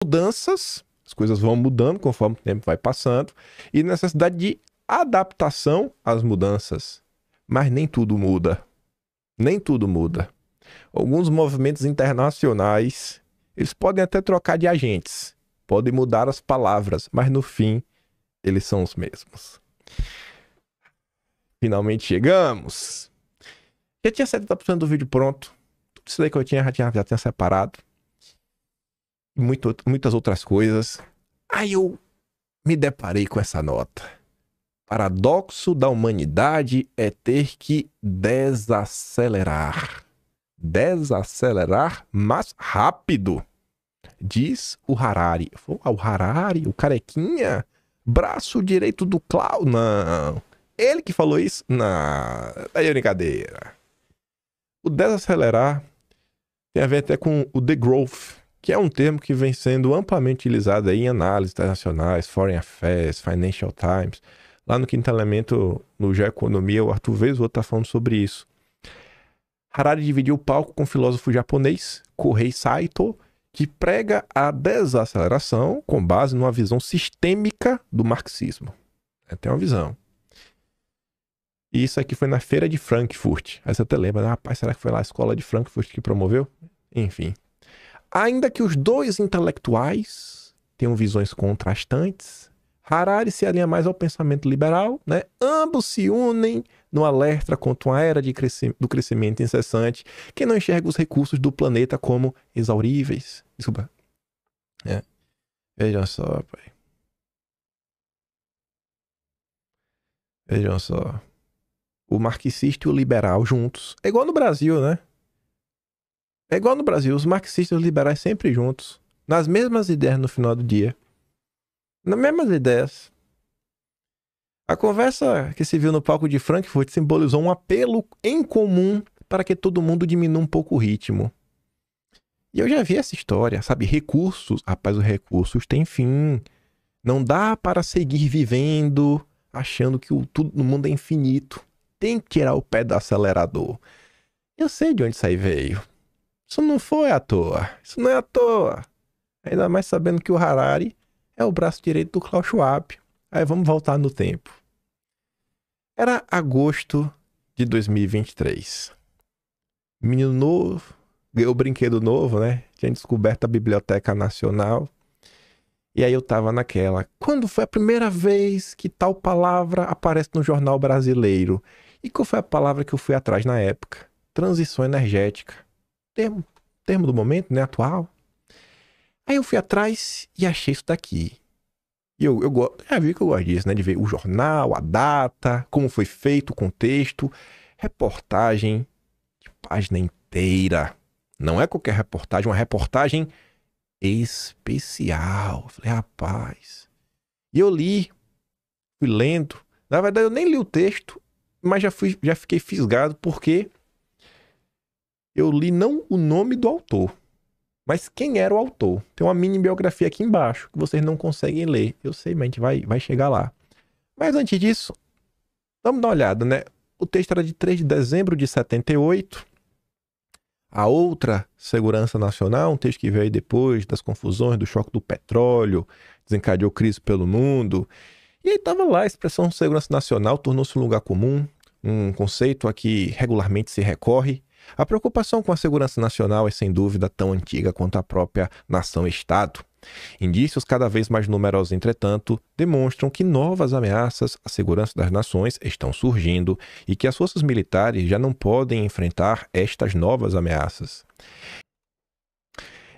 mudanças, as coisas vão mudando conforme o tempo vai passando, e necessidade de adaptação às mudanças. Mas nem tudo muda. Nem tudo muda. Alguns movimentos internacionais, eles podem até trocar de agentes, podem mudar as palavras, mas no fim, eles são os mesmos. Finalmente chegamos. Já tinha 70% do vídeo pronto. Tudo isso daí que eu já tinha separado. E muitas outras coisas. Aí eu me deparei com essa nota. Paradoxo da humanidade é ter que desacelerar. Desacelerar mais rápido, diz o Harari. O Harari, o carequinha, braço direito do Klaus. Não. Ele que falou isso? Não. Aí é brincadeira. O desacelerar tem a ver até com o degrowth, que é um termo que vem sendo amplamente utilizado aí em análises internacionais, Foreign Affairs, Financial Times. Lá no Quinto Elemento, no Geoeconomia, o Arthur Vez está falando sobre isso. Harari dividiu o palco com o filósofo japonês Kohei Saito, que prega a desaceleração com base numa visão sistêmica do marxismo. Tem uma visão. E isso aqui foi na Feira de Frankfurt. Aí você até lembra, né? Rapaz, será que foi lá a escola de Frankfurt que promoveu? Enfim. Ainda que os dois intelectuais tenham visões contrastantes, Harari se alinha mais ao pensamento liberal, né? Ambos se unem no alerta contra uma era do crescimento incessante que não enxerga os recursos do planeta como exauríveis. Desculpa. Vejam só, pai. Vejam só. O marxista e o liberal juntos. É igual no Brasil, né? É igual no Brasil. Os marxistas e os liberais sempre juntos. Nas mesmas ideias no final do dia. Nas mesmas ideias. A conversa que se viu no palco de Frankfurt simbolizou um apelo em comum para que todo mundo diminua um pouco o ritmo. E eu já vi essa história, sabe? Recursos. Rapaz, os recursos têm fim. Não dá para seguir vivendo achando que tudo no mundo é infinito. Tem que tirar o pé do acelerador. Eu sei de onde isso aí veio. Isso não foi à toa. Isso não é à toa. Ainda mais sabendo que o Harari é o braço direito do Klaus Schwab. Aí vamos voltar no tempo. Era agosto de 2023. Menino novo, ganhou brinquedo novo, né? Tinha descoberto a Biblioteca Nacional. E aí eu tava naquela. Quando foi a primeira vez que tal palavra aparece no jornal brasileiro? E qual foi a palavra que eu fui atrás na época? Transição energética. Termo do momento, né? Atual. Aí eu fui atrás e achei isso daqui. E eu já vi que eu gosto disso, né? De ver o jornal, a data, como foi feito, o contexto. Reportagem de página inteira. Não é qualquer reportagem, uma reportagem especial. Eu falei, rapaz. E eu li, fui lendo. Na verdade, eu nem li o texto, mas já fiquei fisgado porque eu li não o nome do autor, mas quem era o autor. Tem uma mini biografia aqui embaixo que vocês não conseguem ler. Eu sei, mas a gente vai chegar lá. Mas antes disso, vamos dar uma olhada, né? O texto era de 3 de dezembro de 78. A outra Segurança Nacional, um texto que veio aí depois das confusões, do choque do petróleo, desencadeou crise pelo mundo. E aí estava lá, a expressão segurança nacional tornou-se um lugar comum, um conceito a que regularmente se recorre. A preocupação com a segurança nacional é sem dúvida tão antiga quanto a própria nação-estado. Indícios cada vez mais numerosos, entretanto, demonstram que novas ameaças à segurança das nações estão surgindo e que as forças militares já não podem enfrentar estas novas ameaças.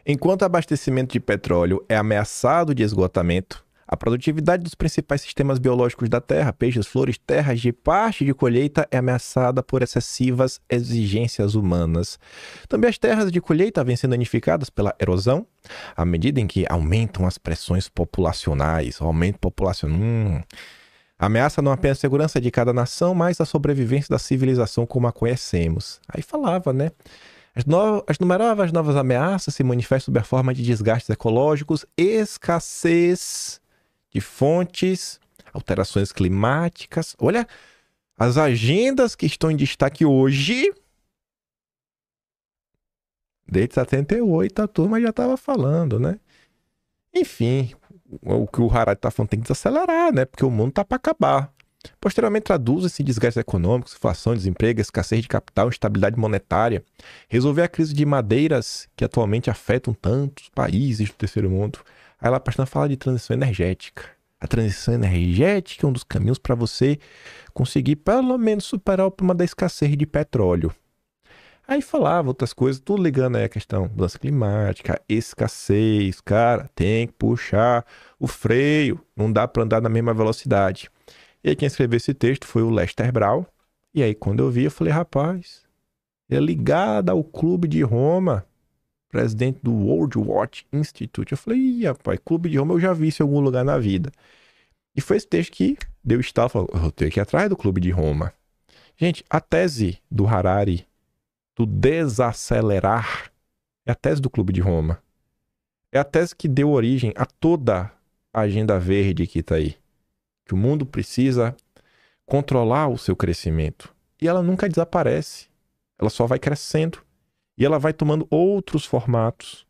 Enquanto o abastecimento de petróleo é ameaçado de esgotamento, a produtividade dos principais sistemas biológicos da Terra, peixes, flores, terras de parte de colheita, é ameaçada por excessivas exigências humanas. Também as terras de colheita vêm sendo danificadas pela erosão, à medida em que aumentam as pressões populacionais. O aumento populacional. Ameaça não apenas a segurança de cada nação, mas a sobrevivência da civilização como a conhecemos. Aí falava, né? As numerosas novas ameaças se manifestam sob a forma de desgastes ecológicos, escassez de fontes, alterações climáticas. Olha, as agendas que estão em destaque hoje, desde 78 a turma já estava falando, né? Enfim, o que o Harari tá falando tem que desacelerar, né? Porque o mundo tá para acabar. Posteriormente, traduz-se em desgastes econômicos, inflação, desemprego, escassez de capital, instabilidade monetária. Resolver a crise de madeiras que atualmente afetam tantos países do terceiro mundo. Aí ela passando a falar de transição energética. A transição energética é um dos caminhos para você conseguir pelo menos superar o problema da escassez de petróleo. Aí falava outras coisas, tudo ligando aí a questão mudança climática, escassez, cara, tem que puxar o freio, não dá para andar na mesma velocidade. E aí quem escreveu esse texto foi o Lester Brown. E aí quando eu vi, eu falei, rapaz, ele é ligado ao Clube de Roma, presidente do World Watch Institute. Eu falei, ih, rapaz, Clube de Roma eu já vi isso em algum lugar na vida. E foi esse texto que deu estalo, falou, eu tenho que ir atrás do Clube de Roma. Gente, a tese do Harari do desacelerar é a tese do Clube de Roma. É a tese que deu origem a toda a agenda verde que está aí. Que o mundo precisa controlar o seu crescimento. E ela nunca desaparece. Ela só vai crescendo. E ela vai tomando outros formatos.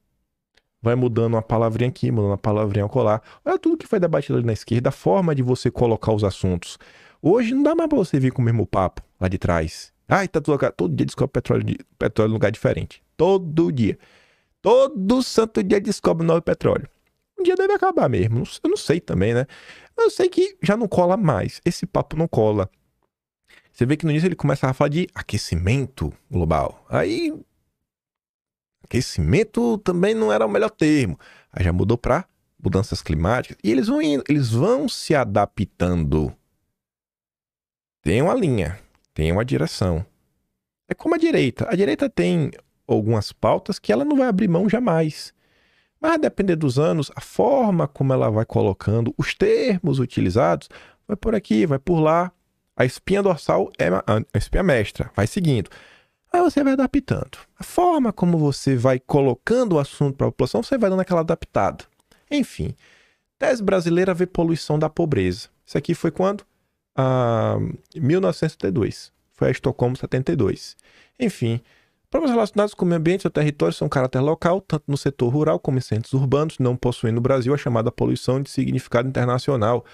Vai mudando uma palavrinha aqui, mudando uma palavrinha acolá. Olha tudo que foi debatido ali na esquerda, a forma de você colocar os assuntos. Hoje não dá mais pra você vir com o mesmo papo lá de trás. Ai, tá todo dia descobre petróleo em lugar diferente. Todo dia. Todo santo dia descobre novo petróleo. Um dia deve acabar mesmo. Eu não sei também, né? Mas eu sei que já não cola mais. Esse papo não cola. Você vê que no início ele começava a falar de aquecimento global. Aí, aquecimento também não era o melhor termo. Aí já mudou para mudanças climáticas. E eles vão indo, eles vão se adaptando. Tem uma linha, tem uma direção. É como a direita. A direita tem algumas pautas que ela não vai abrir mão jamais. Mas a depender dos anos, a forma como ela vai colocando, os termos utilizados, vai por aqui, vai por lá. A espinha dorsal é a espinha mestra, vai seguindo. Aí você vai adaptando. A forma como você vai colocando o assunto para a população, você vai dando aquela adaptada. Enfim, tese brasileira vê poluição da pobreza. Isso aqui foi quando? 1972. Foi a Estocolmo 72. Enfim, problemas relacionados com o meio ambiente e o território são caráter local, tanto no setor rural como em centros urbanos, não possuem no Brasil a chamada poluição de significado internacional.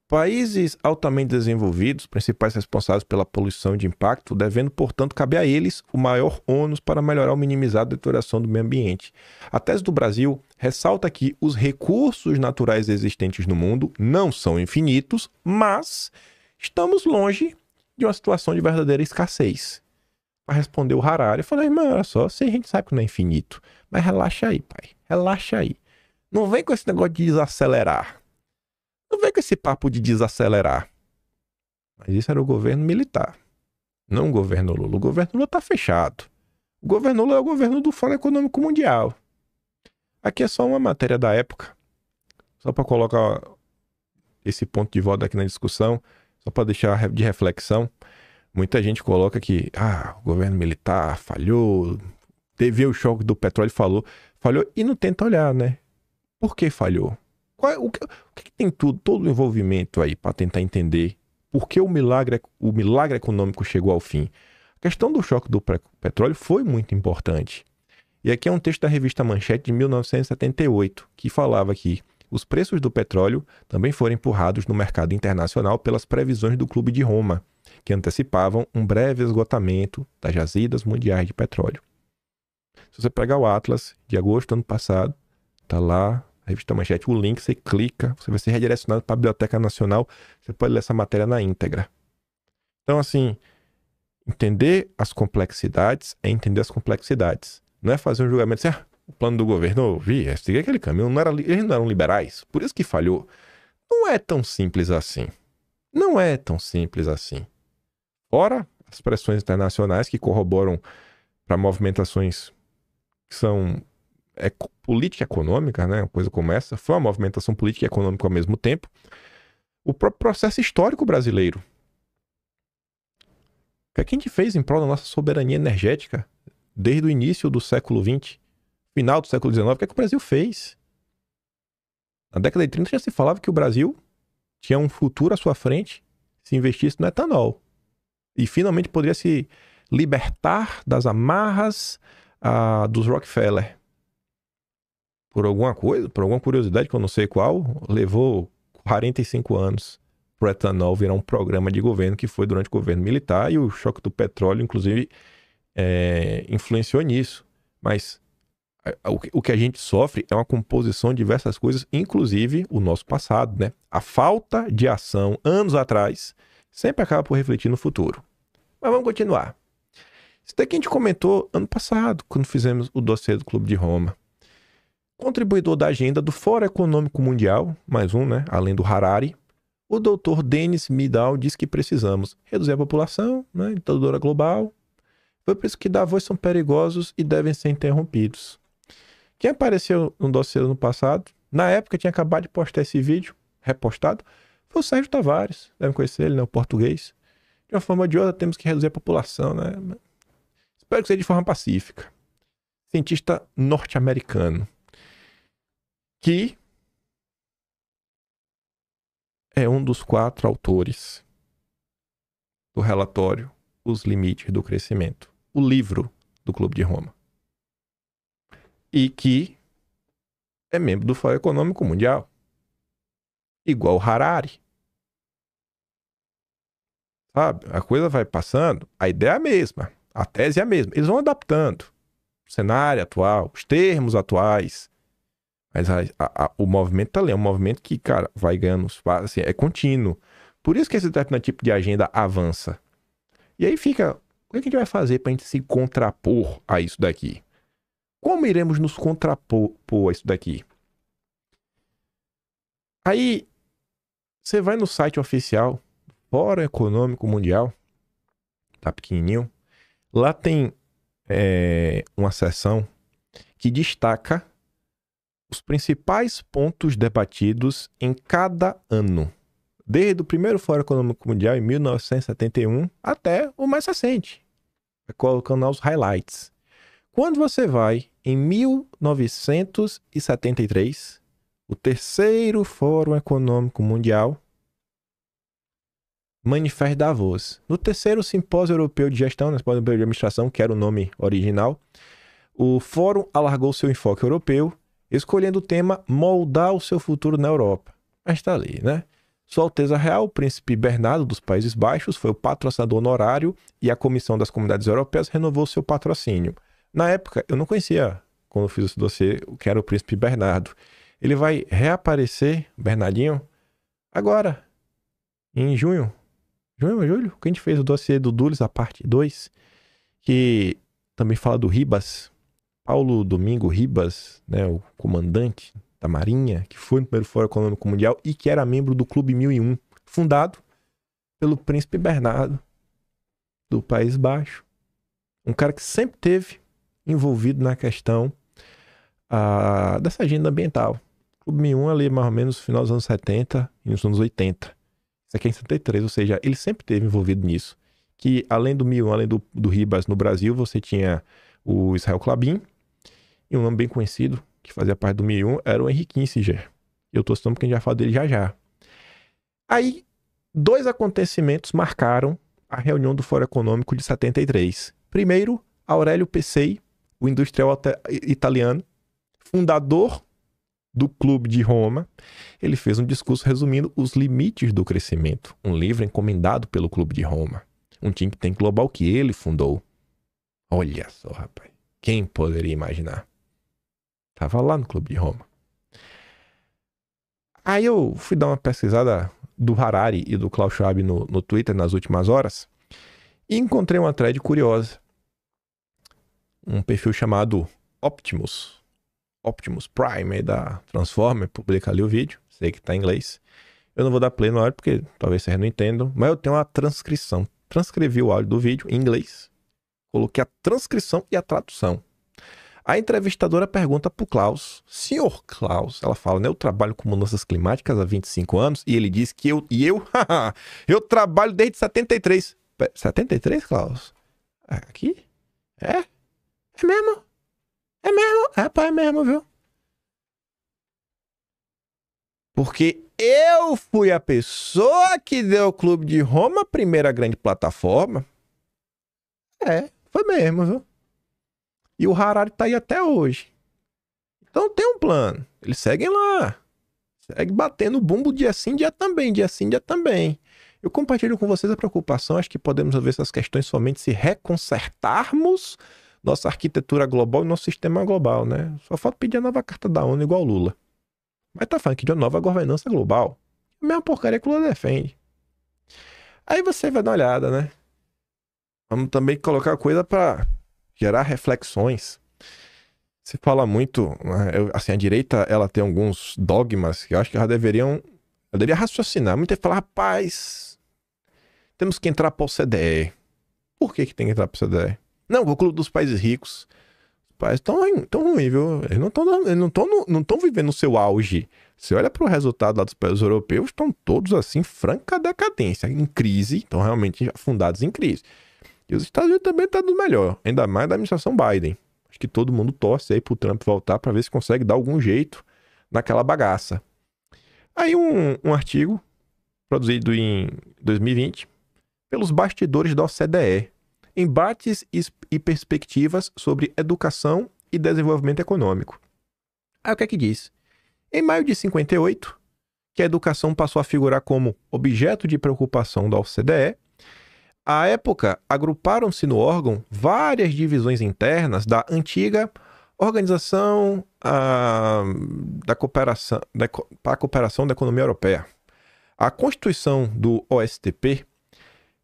Países altamente desenvolvidos, principais responsáveis pela poluição de impacto, devendo, portanto, caber a eles o maior ônus para melhorar ou minimizar a deterioração do meio ambiente. A tese do Brasil ressalta que os recursos naturais existentes no mundo não são infinitos, mas estamos longe de uma situação de verdadeira escassez. Para responder o Harari, eu falei, mano, olha só, se a gente sabe que não é infinito, mas relaxa aí, pai, relaxa aí. Não vem com esse negócio de desacelerar. Não vem com esse papo de desacelerar. Mas isso era o governo militar, não o governo Lula. O governo Lula está fechado. O governo Lula é o governo do Fórum Econômico Mundial. Aqui é só uma matéria da época, só para colocar esse ponto de volta aqui na discussão, só para deixar de reflexão. Muita gente coloca que o governo militar falhou, teve o choque do petróleo, falhou, e não tenta olhar, né? Por que falhou? O que tem todo o envolvimento aí para tentar entender por que o milagre econômico chegou ao fim? A questão do choque do petróleo foi muito importante. E aqui é um texto da revista Manchete de 1978, que falava que os preços do petróleo também foram empurrados no mercado internacional pelas previsões do Clube de Roma, que antecipavam um breve esgotamento das jazidas mundiais de petróleo. Se você pegar o Atlas de agosto do ano passado, tá lá, a revista Manchete, o link, você clica, você vai ser redirecionado para a Biblioteca Nacional, você pode ler essa matéria na íntegra. Então, assim, entender as complexidades é entender as complexidades. Não é fazer um julgamento assim, o plano do governo, eu vi, seguir aquele caminho, eles não eram liberais, por isso que falhou. Não é tão simples assim. Não é tão simples assim. Fora as pressões internacionais que corroboram para movimentações que são política econômica, né? Uma coisa como essa, foi uma movimentação política e econômica ao mesmo tempo. O próprio processo histórico brasileiro. O que é que a gente fez em prol da nossa soberania energética desde o início do século XX, final do século XIX? O que é que o Brasil fez? Na década de 30 já se falava que o Brasil tinha um futuro à sua frente se investisse no etanol. E finalmente poderia se libertar das amarras dos Rockefeller. por alguma coisa, por alguma curiosidade que eu não sei qual, levou 45 anos para o etanol virar um programa de governo que foi durante o governo militar, e o choque do petróleo, inclusive, influenciou nisso. Mas o que a gente sofre é uma composição de diversas coisas, inclusive o nosso passado, né? A falta de ação anos atrás sempre acaba por refletir no futuro. Mas vamos continuar. Isso daqui a gente comentou ano passado, quando fizemos o dossiê do Clube de Roma. Contribuidor da agenda do Fórum Econômico Mundial, mais um, né? Além do Harari, o Dr. Denis Midal diz que precisamos reduzir a população, né? Ditadura global. Foi por isso que Davos são perigosos e devem ser interrompidos. Quem apareceu no dossiê no passado, na época tinha acabado de postar esse vídeo, repostado, foi o Sérgio Tavares. Devem conhecer ele, né? O português. De uma forma ou de outra, temos que reduzir a população, né? Espero que seja de forma pacífica. Cientista norte-americano, que é um dos 4 autores do relatório Os Limites do Crescimento, o livro do Clube de Roma. E que é membro do Fórum Econômico Mundial, igual Harari. Sabe? A coisa vai passando, a ideia é a mesma, a tese é a mesma. Eles vão adaptando o cenário atual, os termos atuais. Mas o movimento tá ali, é um movimento que, cara, vai ganhando espaço, assim, é contínuo. Por isso que esse determinado tipo de agenda avança. E aí fica, o que a gente vai fazer pra gente se contrapor a isso daqui? Como iremos nos contrapor a isso daqui? Aí, você vai no site oficial, Fórum Econômico Mundial, tá pequenininho, lá tem uma seção que destaca os principais pontos debatidos em cada ano, desde o primeiro Fórum Econômico Mundial em 1971 até o mais recente, colocando os highlights. Quando você vai em 1973, o terceiro Fórum Econômico Mundial, Manifesto Davos, no terceiro Simpósio Europeu de Gestão, né, Simpósio Europeu de Administração, que era o nome original, o Fórum alargou seu enfoque europeu, escolhendo o tema moldar o seu futuro na Europa. Mas está ali, né? Sua Alteza Real, o Príncipe Bernardo dos Países Baixos, foi o patrocinador honorário e a Comissão das Comunidades Europeias renovou seu patrocínio. Na época, eu não conhecia, quando eu fiz esse dossiê, o que era o Príncipe Bernardo. Ele vai reaparecer, Bernardinho, agora, em junho. Junho ou julho? Que a gente fez o dossiê do Dulles, a parte 2, que também fala do Ribas, Paulo Domingo Ribas, né, o comandante da Marinha, que foi no primeiro Fórum Econômico Mundial e que era membro do Clube 1001, fundado pelo Príncipe Bernardo do País Baixo. Um cara que sempre teve envolvido na questão dessa agenda ambiental. O Clube 1001 ali mais ou menos no final dos anos 70 e nos anos 80. Isso aqui é em 73, ou seja, ele sempre teve envolvido nisso. Que além do 1001, além do Ribas no Brasil, você tinha o Israel Clabin, e um nome bem conhecido, que fazia parte do 1001, era o Henry Kissinger. Eu tô citando porque a gente já fala dele já já. Aí, 2 acontecimentos marcaram a reunião do Fórum Econômico de 73. Primeiro, Aurélio Pesei, o industrial italiano, fundador do Clube de Roma, ele fez um discurso resumindo os limites do crescimento, um livro encomendado pelo Clube de Roma, um think tank global que ele fundou. Olha só, rapaz, quem poderia imaginar? Tava lá no Clube de Roma. Aí eu fui dar uma pesquisada do Harari e do Klaus Schwab no Twitter nas últimas horas e encontrei uma thread curiosa. Um perfil chamado Optimus Prime, aí da Transformer, publica ali o vídeo, sei que tá em inglês. Eu não vou dar play na hora porque talvez vocês não entendam, mas eu tenho uma transcrição. Transcrevi o áudio do vídeo em inglês, coloquei a transcrição e a tradução. A entrevistadora pergunta pro Klaus, senhor Klaus, ela fala, né, eu trabalho com mudanças climáticas há 25 anos, e ele diz que eu trabalho desde 73. 73, Klaus? Aqui? É? É mesmo? É mesmo? É, pá, é mesmo, viu? Porque eu fui a pessoa que deu ao Clube de Roma a primeira grande plataforma. É, foi mesmo, viu? E o Harari tá aí até hoje. Então tem um plano. Eles seguem lá. Segue batendo bumbo dia sim, dia também. Dia sim, dia também. Eu compartilho com vocês a preocupação. Acho que podemos resolver essas questões somente se reconsertarmos nossa arquitetura global e nosso sistema global, né? Só falta pedir a nova carta da ONU igual o Lula. Mas tá falando que de uma nova governança global. A mesma porcaria que o Lula defende. Aí você vai dar uma olhada, né? Vamos também colocar coisa para gerar reflexões. Se fala muito, né? Assim, a direita, ela tem alguns dogmas que eu acho que ela deveria raciocinar. Muita gente fala, rapaz, temos que entrar para o OCDE. Por que tem que entrar para o OCDE? Não, o Clube dos Países Ricos. Os países estão ruins, viu? Eles não estão vivendo o seu auge. Você olha para o resultado lá dos países europeus, estão todos assim, franca decadência, em crise, estão realmente afundados em crise. E os Estados Unidos também estão do melhor, ainda mais da administração Biden. Acho que todo mundo torce aí pro Trump voltar para ver se consegue dar algum jeito naquela bagaça. Aí um artigo produzido em 2020 pelos bastidores da OCDE. Embates e perspectivas sobre educação e desenvolvimento econômico. Aí o que é que diz? Em maio de 58, que a educação passou a figurar como objeto de preocupação da OCDE, à época agruparam-se no órgão várias divisões internas da antiga Organização para a Cooperação da Economia Europeia. A constituição do OSTP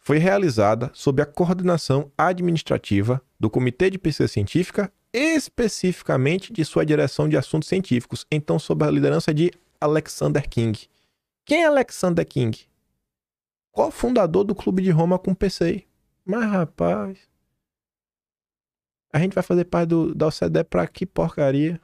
foi realizada sob a coordenação administrativa do Comitê de Pesquisa Científica, especificamente de sua direção de assuntos científicos, então sob a liderança de Alexander King. Quem é Alexander King? Qual o fundador do Clube de Roma com PCI? Mas, rapaz, a gente vai fazer parte da OCDE pra que porcaria?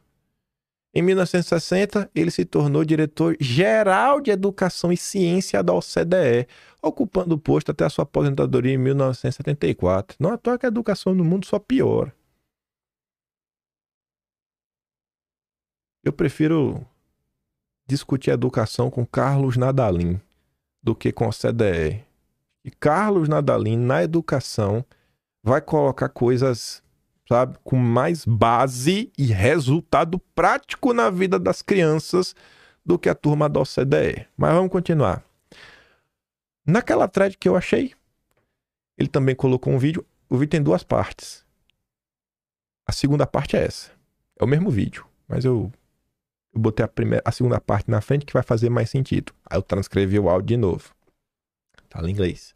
Em 1960, ele se tornou diretor-geral de Educação e Ciência da OCDE, ocupando o posto até a sua aposentadoria em 1974. Não à toa que a educação no mundo só piora. Eu prefiro discutir educação com Carlos Nadalim do que com a OCDE. E Carlos Nadalim, na educação, vai colocar coisas, sabe, com mais base e resultado prático na vida das crianças do que a turma da OCDE. Mas vamos continuar. Naquela thread que eu achei, ele também colocou um vídeo. O vídeo tem duas partes. A segunda parte é essa. É o mesmo vídeo, mas eu botei a segunda parte na frente que vai fazer mais sentido. Aí eu transcrevi o áudio de novo. Fala em inglês.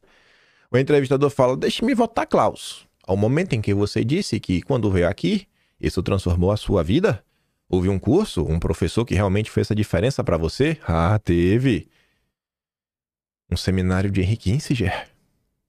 O entrevistador fala: deixe-me votar, Klaus. Ao momento em que você disse que, quando veio aqui, isso transformou a sua vida? Houve um curso, um professor que realmente fez a diferença para você? Ah, teve. Um seminário de Henry Kissinger.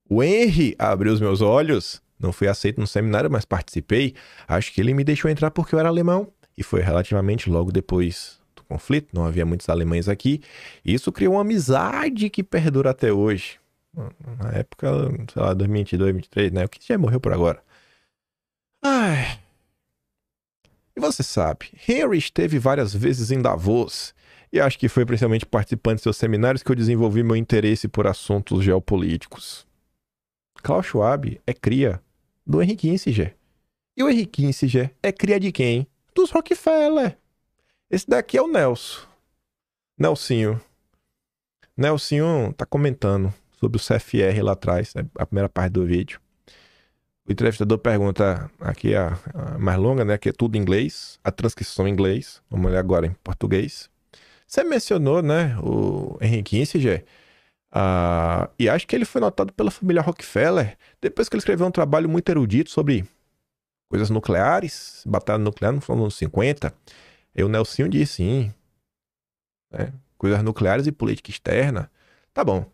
O Henry abriu os meus olhos. Não fui aceito no seminário, mas participei. Acho que ele me deixou entrar porque eu era alemão. E foi relativamente logo depois do conflito. Não havia muitos alemães aqui. E isso criou uma amizade que perdura até hoje. Na época, sei lá, 2022, 2023, né? O que já morreu por agora. Ai. E você sabe, Henry esteve várias vezes em Davos. E acho que foi principalmente participando de seus seminários que eu desenvolvi meu interesse por assuntos geopolíticos. Klaus Schwab é cria do Henry Kissinger. E o Henry Kissinger é cria de quem? Dos Rockefeller. Esse daqui é o Nelson. Nelsinho tá comentando sobre o CFR lá atrás, né? A primeira parte do vídeo. O entrevistador pergunta, aqui a mais longa, né? Que é tudo em inglês, a transcrição em inglês. Vamos olhar agora em português. Você mencionou, né, o Henry Kissinger, e acho que ele foi notado pela família Rockefeller, depois que ele escreveu um trabalho muito erudito sobre coisas nucleares, batalha nuclear nos anos 50. E o Nelsinho disse, sim, né, coisas nucleares e política externa. Tá bom.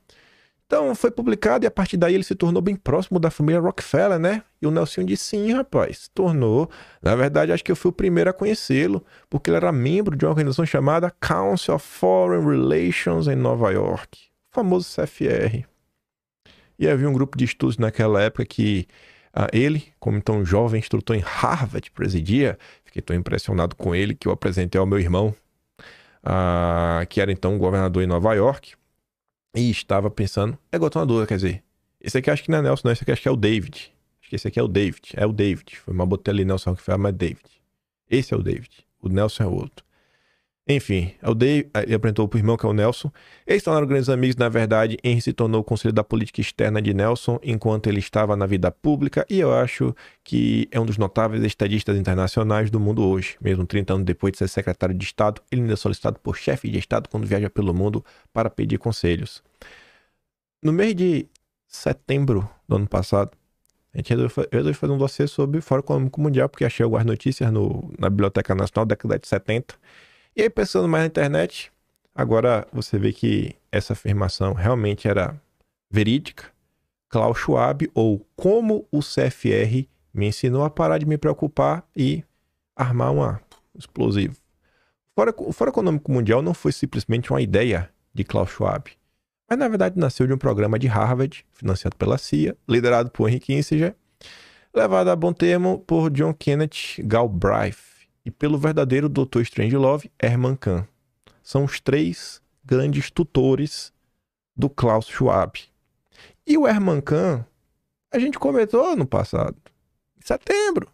Então, foi publicado e a partir daí ele se tornou bem próximo da família Rockefeller, né? E o Nelsinho disse, sim, rapaz, se tornou. Na verdade, acho que eu fui o primeiro a conhecê-lo, porque ele era membro de uma organização chamada Council of Foreign Relations em Nova York, o famoso CFR. E havia um grupo de estudos naquela época que ele, como então jovem instrutor em Harvard, presidia. Fiquei tão impressionado com ele que eu apresentei ao meu irmão, que era então governador em Nova York. E estava pensando, governador, quer dizer, esse aqui acho que não é Nelson, não, esse aqui acho que é o David. Acho que esse aqui é o David, foi uma botei ali Nelson Rockefeller, mas David. Esse é o David. O Nelson é outro. Enfim, o Dave, ele apresentou pro irmão, que é o Nelson. Eles tornaram grandes amigos. Na verdade, Henry se tornou o conselheiro da política externa de Nelson enquanto ele estava na vida pública, e eu acho que é um dos notáveis estadistas internacionais do mundo hoje. Mesmo 30 anos depois de ser secretário de Estado, ele ainda é solicitado por chefe de Estado quando viaja pelo mundo para pedir conselhos. No mês de setembro do ano passado, a gente resolveu fazer um dossiê sobre o Fórum Econômico Mundial, porque achei algumas notícias na Biblioteca Nacional da década de 70. E aí, pensando mais na internet, agora você vê que essa afirmação realmente era verídica. Klaus Schwab, ou Como o CFR me ensinou a parar de me preocupar e armar um explosivo. O Fórum Econômico Mundial não foi simplesmente uma ideia de Klaus Schwab, mas na verdade nasceu de um programa de Harvard, financiado pela CIA, liderado por Henry Kissinger, levado a bom termo por John Kenneth Galbraith e pelo verdadeiro Dr. Strangelove, Herman Kahn. São os três grandes tutores do Klaus Schwab. E o Herman Kahn, a gente comentou no passado, em setembro,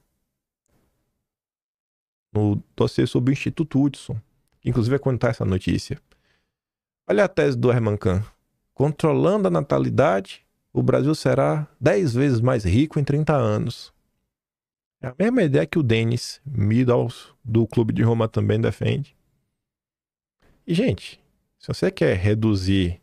no dossiê sobre o Instituto Hudson, que inclusive vai contar essa notícia. Olha a tese do Herman Kahn. Controlando a natalidade, o Brasil será 10 vezes mais rico em 30 anos. É a mesma ideia que o Dennis Meadows, do Clube de Roma, também defende. E, gente, se você quer reduzir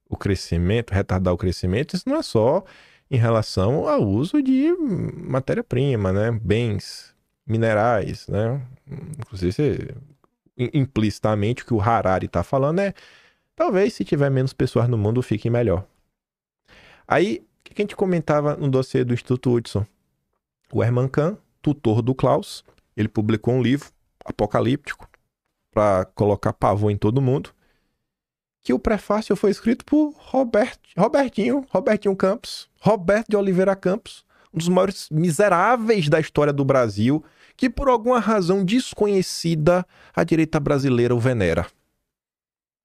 o crescimento, retardar o crescimento, isso não é só em relação ao uso de matéria-prima, né? Bens, minerais, né? Inclusive, implicitamente, o que o Harari está falando é talvez, se tiver menos pessoas no mundo, fique melhor. Aí, o que a gente comentava no dossiê do Instituto Hudson? O Herman Kahn, tutor do Klaus, ele publicou um livro apocalíptico para colocar pavor em todo mundo, que o prefácio foi escrito por Robertinho Campos, Roberto de Oliveira Campos, um dos maiores miseráveis da história do Brasil, que por alguma razão desconhecida a direita brasileira o venera.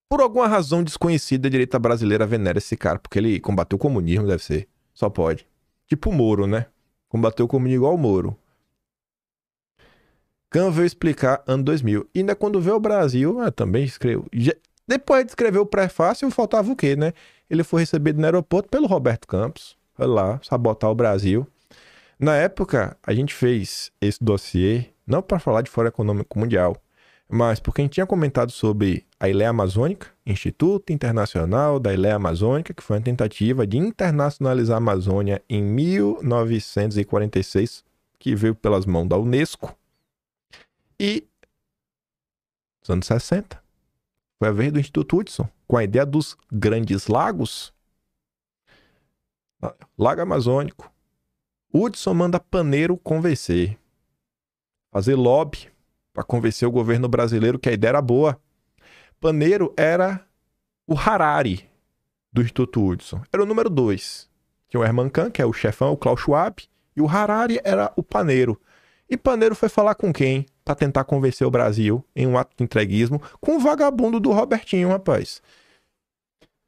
Por alguma razão desconhecida a direita brasileira venera esse cara, porque ele combateu o comunismo, deve ser. Só pode. Tipo o Moro, né? Combateu o comunismo igual o Moro. Kahn veio explicar ano 2000. E ainda quando veio ao Brasil, também escreveu. Depois de escrever o prefácio, faltava o quê, né? Ele foi recebido no aeroporto pelo Roberto Campos. Foi lá, sabotar o Brasil. Na época, a gente fez esse dossiê, não para falar de Fórum Econômico Mundial, mas porque a gente tinha comentado sobre a Ilha Amazônica, Instituto Internacional da Ilha Amazônica, que foi uma tentativa de internacionalizar a Amazônia em 1946, que veio pelas mãos da Unesco. E nos anos 60, foi a vez do Instituto Hudson, com a ideia dos grandes lagos. Lago Amazônico. Hudson manda Paneiro convencer. Fazer lobby para convencer o governo brasileiro que a ideia era boa. Paneiro era o Harari do Instituto Hudson. Era o número 2. Tinha o Herman Kahn, que é o chefão, o Klaus Schwab, e o Harari era o Paneiro. E Paneiro foi falar com quem? Para tentar convencer o Brasil em um ato de entreguismo com o vagabundo do Robertinho, rapaz.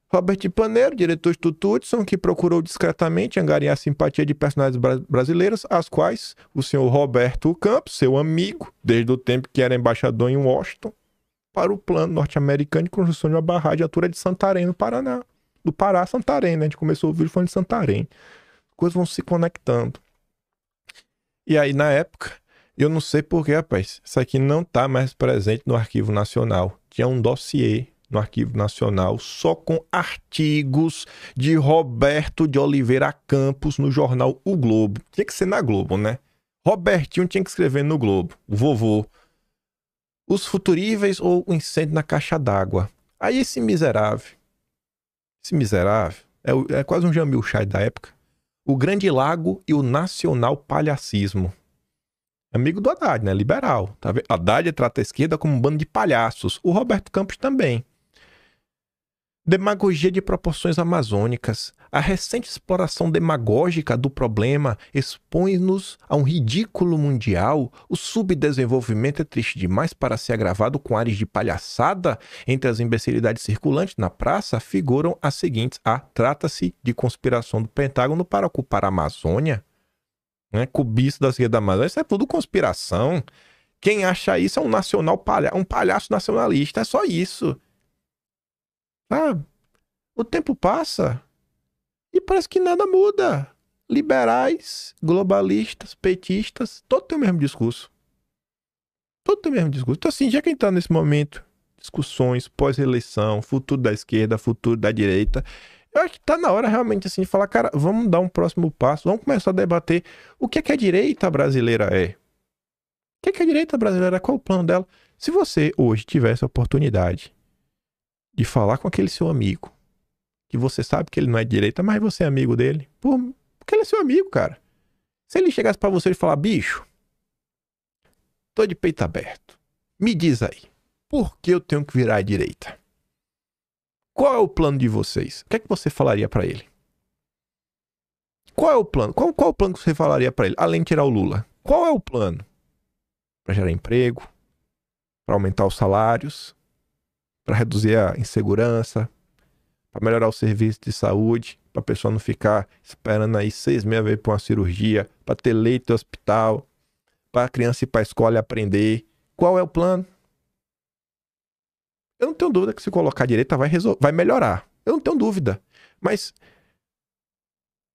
Robert Paneiro, diretor do Instituto Hudson, que procurou discretamente angariar a simpatia de personagens brasileiras, as quais o senhor Roberto Campos, seu amigo, desde o tempo que era embaixador em Washington, para o plano norte-americano de construção de uma barragem de altura de Santarém, no Paraná. Do Pará a Santarém, né? A gente começou o vídeo falando de Santarém. As coisas vão se conectando. E aí, na época, eu não sei porquê, rapaz, isso aqui não tá mais presente no Arquivo Nacional. Tinha um dossiê no Arquivo Nacional só com artigos de Roberto de Oliveira Campos no jornal O Globo. Tinha que ser na Globo, né? Robertinho tinha que escrever no Globo, o vovô. Os Futuríveis ou o Incêndio na Caixa d'Água. Aí esse miserável é quase um Jamil Chai da época. O Grande Lago e o Nacional Palhacismo. Amigo do Haddad, né? Liberal. Tá vendo? Haddad trata a esquerda como um bando de palhaços. O Roberto Campos também. Demagogia de proporções amazônicas. A recente exploração demagógica do problema expõe-nos a um ridículo mundial. O subdesenvolvimento é triste demais para ser agravado com ares de palhaçada. Entre as imbecilidades circulantes na praça figuram as seguintes. Trata-se de conspiração do Pentágono para ocupar a Amazônia. Né? Cobiço da esquerda da Amazônia. Isso é tudo conspiração. Quem acha isso é um um palhaço nacionalista. É só isso. Sabe? O tempo passa e parece que nada muda. Liberais, globalistas, petistas, todos têm o mesmo discurso. Todo tem o mesmo discurso. Então, assim, já que a gente tá nesse momento, discussões pós-eleição, futuro da esquerda, futuro da direita, eu acho que tá na hora realmente, assim, de falar, cara, vamos dar um próximo passo, vamos começar a debater o que é que a direita brasileira é. O que é que a direita brasileira é? Qual é o plano dela? Se você hoje tivesse a oportunidade de falar com aquele seu amigo, que você sabe que ele não é de direita, mas você é amigo dele, porque ele é seu amigo, cara. Se ele chegasse pra você e falar, bicho, tô de peito aberto. Me diz aí, por que eu tenho que virar à direita? Qual é o plano de vocês? O que é que você falaria pra ele? Qual é o plano? Qual o plano que você falaria pra ele? Além de tirar o Lula. Qual é o plano? Pra gerar emprego? Pra aumentar os salários? Pra reduzir a insegurança? Pra melhorar o serviço de saúde? Pra pessoa não ficar esperando aí 6 meses vezes pra uma cirurgia? Pra ter leito no hospital? Pra criança ir pra escola e aprender? Qual é o plano? Eu não tenho dúvida que se colocar à direita vai melhorar. Eu não tenho dúvida. Mas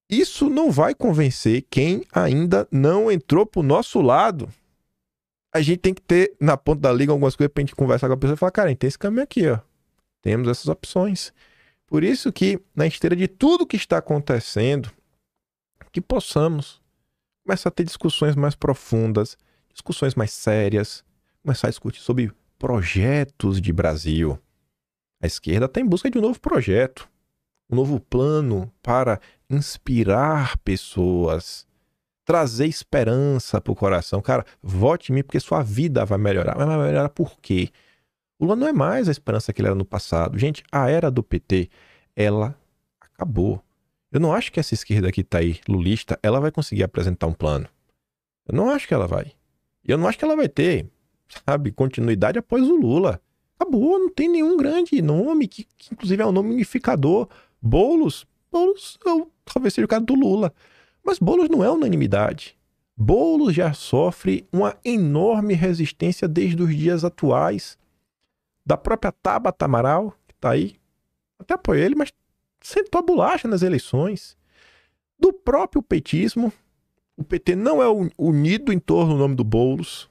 isso não vai convencer quem ainda não entrou pro nosso lado. A gente tem que ter na ponta da liga algumas coisas pra gente conversar com a pessoa e falar, cara, a gente tem esse caminho aqui, ó. Temos essas opções. Por isso que, na esteira de tudo que está acontecendo, que possamos começar a ter discussões mais profundas, discussões mais sérias, começar a discutir sobre projetos de Brasil. A esquerda está em busca de um novo projeto, um novo plano para inspirar pessoas, trazer esperança pro coração. Cara, vote em mim porque sua vida vai melhorar. Mas vai melhorar por quê? O Lula não é mais a esperança que ele era no passado. Gente, a era do PT, ela acabou. Eu não acho que essa esquerda que tá aí, lulista, ela vai conseguir apresentar um plano. Eu não acho que ela vai. E eu não acho que ela vai ter, sabe, continuidade após o Lula. Acabou, não tem nenhum grande nome, que inclusive é um nome unificador. Boulos talvez seja o caso do Lula. Mas Boulos não é unanimidade. Boulos já sofre uma enorme resistência desde os dias atuais. Da própria Tabata Amaral, que tá aí, até apoio ele, mas sentou a bolacha nas eleições. Do próprio petismo, o PT não é unido em torno do nome do Boulos.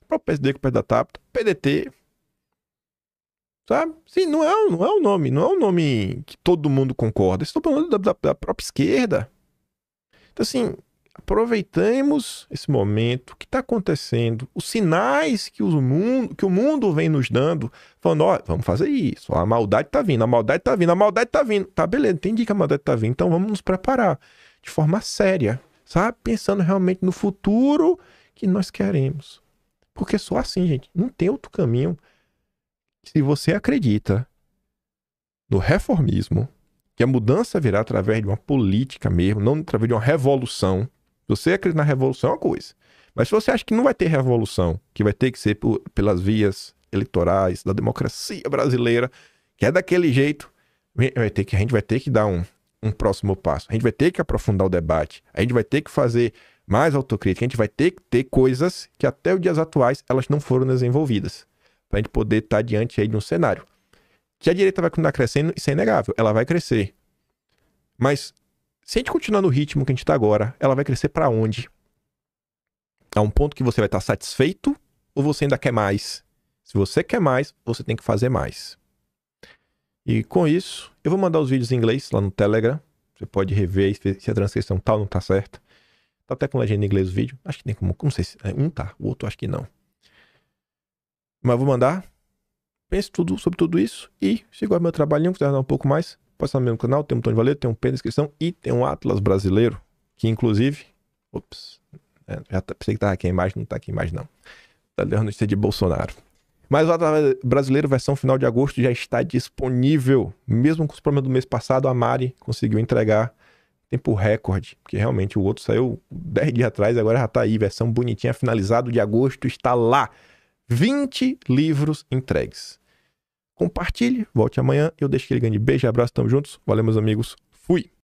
O próprio PSD com o pé da Tabata, PDT, sabe? Sim, não é um nome que todo mundo concorda. Estou falando da própria esquerda. Então, assim, aproveitemos esse momento, o que está acontecendo, os sinais que o mundo vem nos dando, falando, ó, vamos fazer isso, ó, a maldade tá vindo, a maldade tá vindo, a maldade tá vindo. Tá, beleza, entendi que a maldade tá vindo, então vamos nos preparar de forma séria, sabe? Pensando realmente no futuro que nós queremos. Porque só assim, gente, não tem outro caminho. Se você acredita no reformismo, que a mudança virá através de uma política mesmo, não através de uma revolução. Se você acredita na revolução é uma coisa. Mas se você acha que não vai ter revolução, que vai ter que ser pelas vias eleitorais da democracia brasileira, que é daquele jeito, a gente vai ter que dar um próximo passo. A gente vai ter que aprofundar o debate. A gente vai ter que fazer mais autocrítica. A gente vai ter que ter coisas que até os dias atuais elas não foram desenvolvidas. Para a gente poder estar diante aí de um cenário. Que a direita vai continuar crescendo, isso é inegável. Ela vai crescer. Mas, se a gente continuar no ritmo que a gente está agora, ela vai crescer para onde? A um ponto que você vai estar satisfeito ou você ainda quer mais? Se você quer mais, você tem que fazer mais. E com isso, eu vou mandar os vídeos em inglês lá no Telegram. Você pode rever se a transcrição tal não tá certa. Tá até com legenda em inglês o vídeo. Acho que tem como, não sei se um tá, o outro acho que não. Mas eu vou mandar. Pense sobre tudo isso e se gosta do meu trabalhinho, quiser dar um pouco mais, pode estar no meu canal, tem um botão de valeu, tem um P na descrição e tem um Atlas brasileiro, que inclusive, já pensei que tava aqui a imagem, não tá aqui a imagem não. Tá dando notícia de Bolsonaro. Mas o Atlas brasileiro, versão final de agosto, já está disponível. Mesmo com os problemas do mês passado, a Mari conseguiu entregar tempo recorde, porque realmente o outro saiu 10 dias atrás, agora já tá aí, versão bonitinha, finalizado de agosto, está lá. 20 livros entregues. Compartilhe, volte amanhã. Eu deixo aquele grande beijo e abraço, tamo juntos. Valeu, meus amigos. Fui!